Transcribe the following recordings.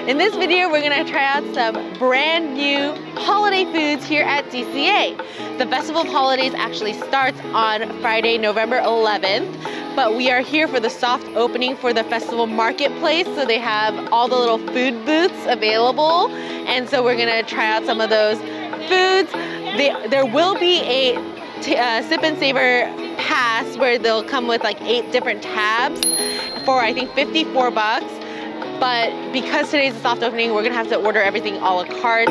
In this video, we're gonna try out some brand new holiday foods here at DCA. The Festival of Holidays actually starts on Friday, November 11th, but we are here for the soft opening for the festival marketplace. So they have all the little food booths available. And so we're gonna try out some of those foods. There will be a sip and savor pass where they'll come with like 8 different tabs for I think 54 bucks. But because today's a soft opening, we're gonna have to order everything a la carte.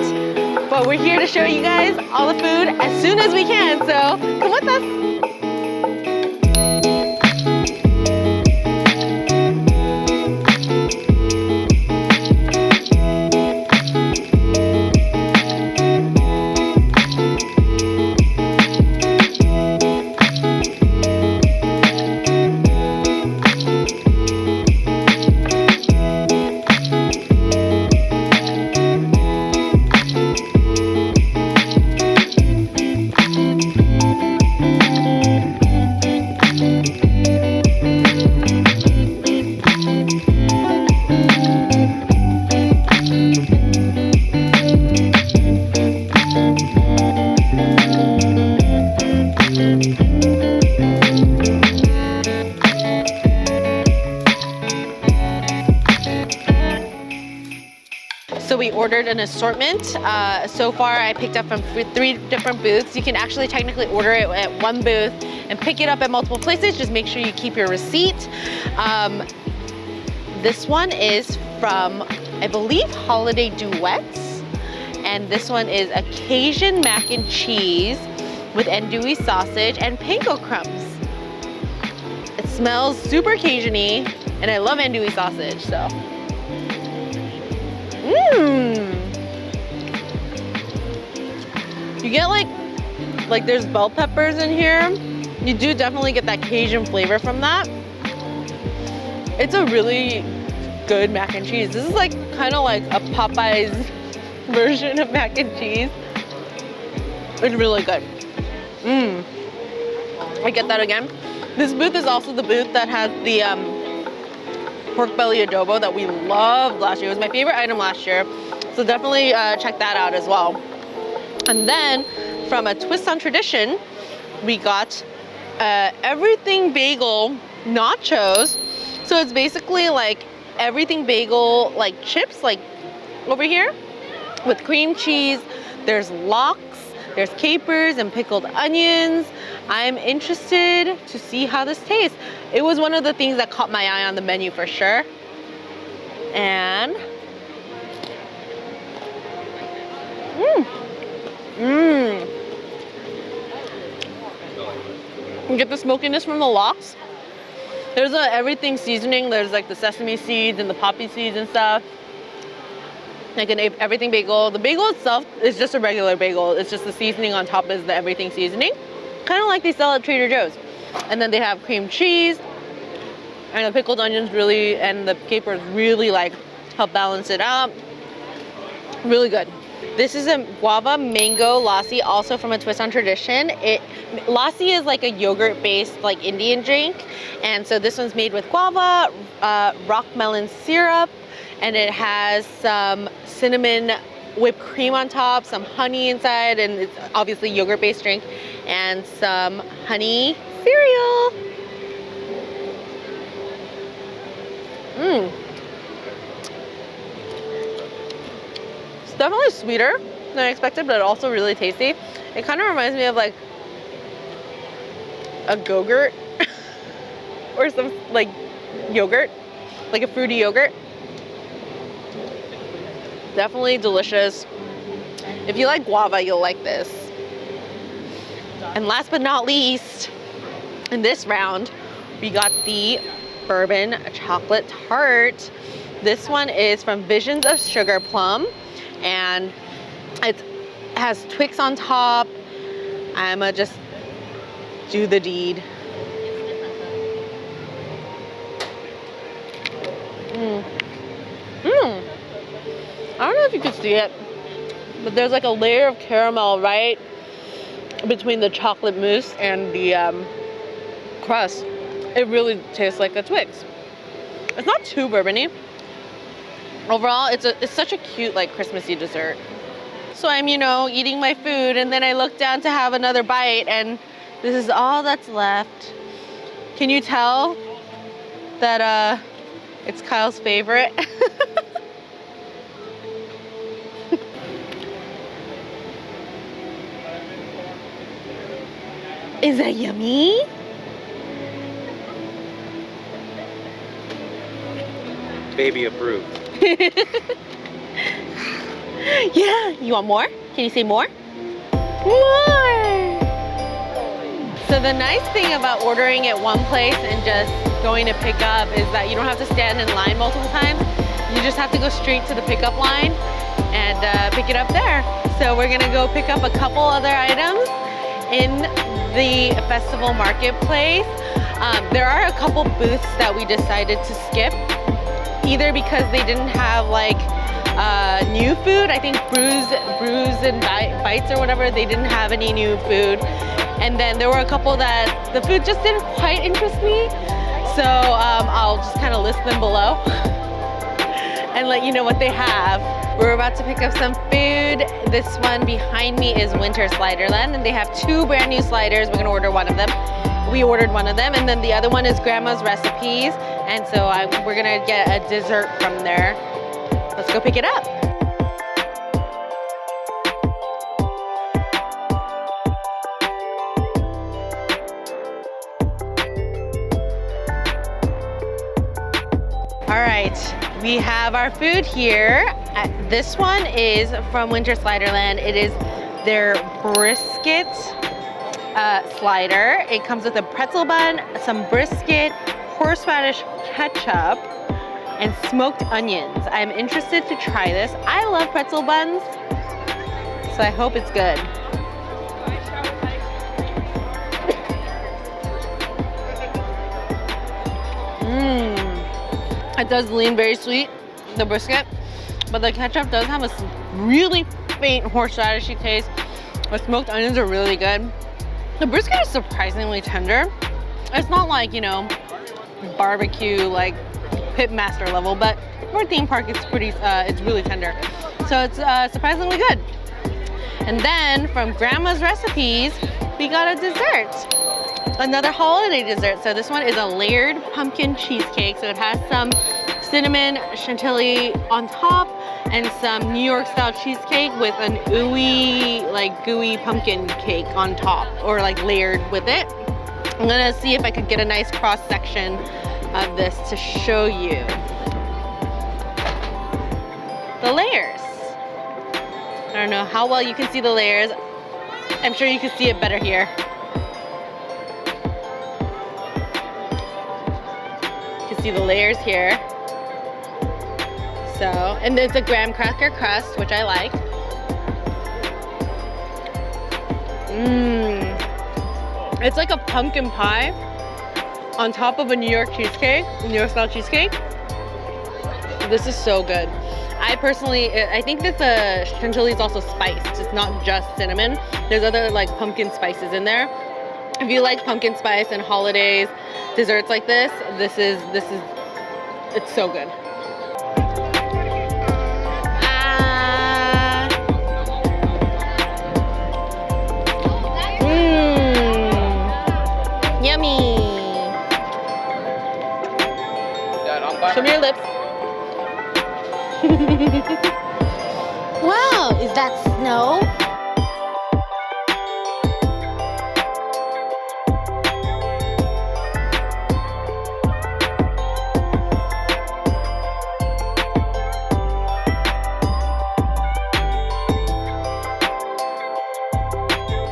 But we're here to show you guys all the food as soon as we can, so come with us. So we ordered an assortment. So far I picked up from 3 different booths. You can actually technically order it at one booth and pick it up at multiple places. Just make sure you keep your receipt. This one is from, I believe, Holiday Duets. And this one is a Cajun mac and cheese with andouille sausage and panko crumbs. It smells super Cajun-y, and I love andouille sausage, so. You get like there's bell peppers in here. You do definitely get that Cajun flavor from that. It's a really good mac and cheese. This is like kind of like a Popeyes version of mac and cheese. It's really good. I get that again. This booth is also the booth that has the pork belly adobo that we loved last year. It was my favorite item last year. So definitely check that out as well. And then from a twist on tradition, we got everything bagel nachos. So it's basically like everything bagel, like chips, like over here with cream cheese. There's lox, there's capers and pickled onions. I'm interested to see how this tastes. It was one of the things that caught my eye on the menu for sure. And you get the smokiness from the lox. There's a everything seasoning. There's like the sesame seeds and the poppy seeds and stuff. Like an everything bagel. The bagel itself is just a regular bagel. It's just the seasoning on top is the everything seasoning. Kind of like they sell at Trader Joe's. And then they have cream cheese and the pickled onions really, and the capers really like help balance it out. Really good. This is a guava mango lassi, also from a twist on tradition. Lassi is like a yogurt-based like Indian drink, and so this one's made with guava, rock melon syrup, and it has some cinnamon whipped cream on top, some honey inside, and it's obviously yogurt-based drink, and some honey cereal. It's definitely sweeter than I expected, but also really tasty. It kind of reminds me of like a Go-Gurt or some like yogurt, like a fruity yogurt. Definitely delicious. If you like guava, you'll like this. And last but not least, in this round, we got the bourbon chocolate tart. This one is from Visions of Sugarplum, and it has Twix on top. I'ma just do the deed. I don't know if you can see it, but there's like a layer of caramel right between the chocolate mousse and the crust. It really tastes like a Twix. It's not too bourbony. Overall, it's such a cute, like, Christmassy dessert. So I'm, you know, eating my food, and then I look down to have another bite, and this is all that's left. Can you tell that it's Kyle's favorite? Is that yummy? Baby approved. Yeah, you want more? Can you say more? More! So the nice thing about ordering at one place and just going to pick up is that you don't have to stand in line multiple times. You just have to go straight to the pickup line and pick it up there. So we're gonna go pick up a couple other items in the festival marketplace. There are a couple booths that we decided to skip, either because they didn't have like new food. I think Brews and Bites or whatever, they didn't have any new food. And then there were a couple that the food just didn't quite interest me. So I'll just kind of list them below and let you know what they have. We're about to pick up some food. This one behind me is Winter Sliderland, and they have 2 brand new sliders. We're gonna order one of them. We ordered one of them, and then the other one is Grandma's Recipes. And so we're gonna get a dessert from there. Let's go pick it up. All right, we have our food here. This one is from Winter Sliderland. It is their brisket slider. It comes with a pretzel bun, some brisket, horseradish ketchup, and smoked onions. I'm interested to try this. I love pretzel buns, so I hope it's good. It does lean very sweet, the brisket, but the ketchup does have a really faint horseradishy taste. The smoked onions are really good. The brisket is surprisingly tender. It's not like, you know, barbecue, like pitmaster level, but for a theme park, it's really tender. So it's surprisingly good. And then from Grandma's Recipes, we got a dessert. Another holiday dessert. So this one is a layered pumpkin cheesecake. So it has some cinnamon chantilly on top and some New York style cheesecake with an ooey, like gooey pumpkin cake on top, or like layered with it. I'm gonna see if I could get a nice cross section of this to show you the layers. I don't know how well you can see the layers. I'm sure you can see it better here. You can see the layers here. So, and it's a graham cracker crust, which I like. It's like a pumpkin pie on top of a New York cheesecake, New York style cheesecake. This is so good. I think that the chantilly is also spiced. It's not just cinnamon. There's other like pumpkin spices in there. If you like pumpkin spice and holidays, desserts like this, it's so good. Yummy. Show me your lips. Wow, is that snow?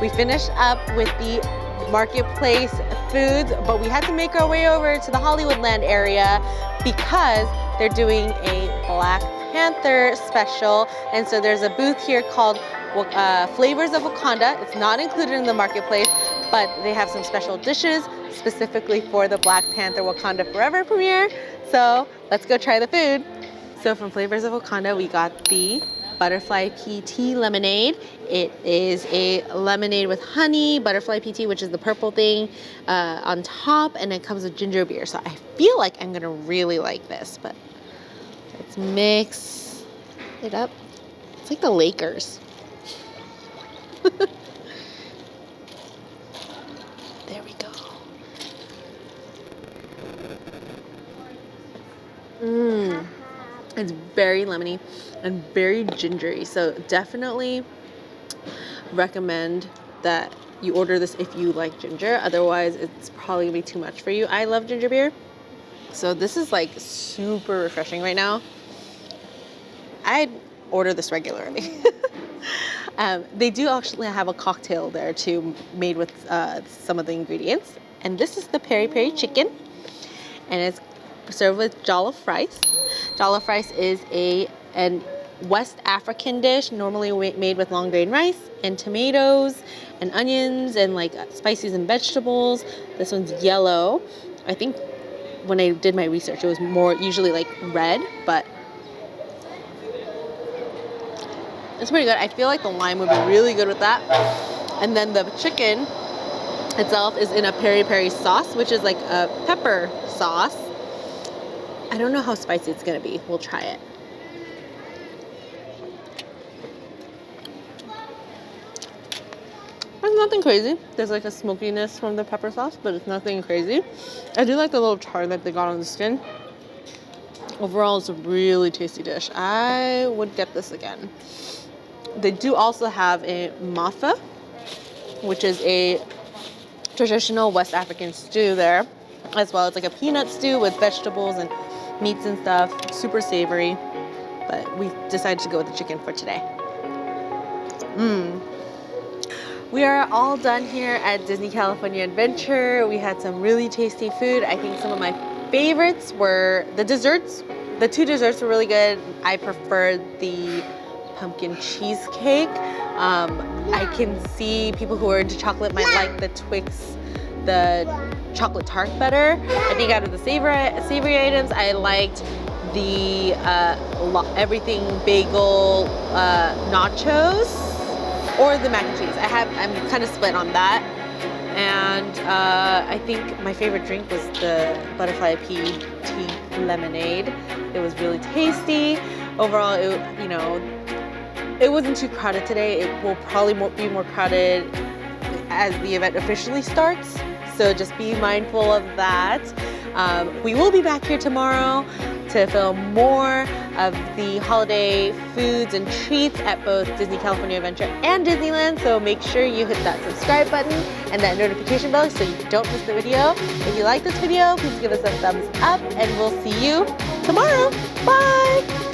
We finished up with the marketplace foods, but we had to make our way over to the Hollywoodland area because they're doing a Black Panther special. And so there's a booth here called Flavors of Wakanda. It's not included in the marketplace, but they have some special dishes specifically for the Black Panther Wakanda Forever premiere. So let's go try the food. So from Flavors of Wakanda, we got the butterfly pea tea lemonade. It is a lemonade with honey, butterfly pea tea, which is the purple thing, on top, and it comes with ginger beer. So I feel like I'm gonna really like this, but let's Let's mix it up. It's like the Lakers. There we go. It's very lemony and very gingery. So definitely recommend that you order this if you like ginger. Otherwise, it's probably gonna be too much for you. I love ginger beer. So this is like super refreshing right now. I'd order this regularly. They do actually have a cocktail there too, made with some of the ingredients. And this is the peri-peri chicken, and it's served with jollof rice. Jollof rice is an West African dish, normally made with long grain rice and tomatoes and onions and like spices and vegetables. This one's yellow. I think when I did my research, it was more usually like red, but it's pretty good. I feel like the lime would be really good with that. And then the chicken itself is in a peri-peri sauce, which is like a pepper sauce. I don't know how spicy it's gonna be. We'll try it. It's nothing crazy. There's like a smokiness from the pepper sauce, but it's nothing crazy. I do like the little char that they got on the skin. Overall, it's a really tasty dish. I would get this again. They do also have a matha, which is a traditional West African stew there as well. It's like a peanut stew with vegetables and meats and stuff. Super savory, but we decided to go with the chicken for today. We are all done here at Disney California Adventure. We had some really tasty food. I think some of my favorites were the desserts. The two desserts were really good. I preferred the pumpkin cheesecake. I can see people who are into chocolate might like the Twix, the chocolate tart better. I think out of the savory items, I liked the everything bagel nachos or the mac and cheese. I'm kind of split on that. And I think my favorite drink was the butterfly pea tea lemonade. It was really tasty. Overall, it wasn't too crowded today. It will probably be more crowded as the event officially starts. So just be mindful of that. We will be back here tomorrow to film more of the holiday foods and treats at both Disney California Adventure and Disneyland. So make sure you hit that subscribe button and that notification bell so you don't miss the video. If you like this video, please give us a thumbs up and we'll see you tomorrow. Bye!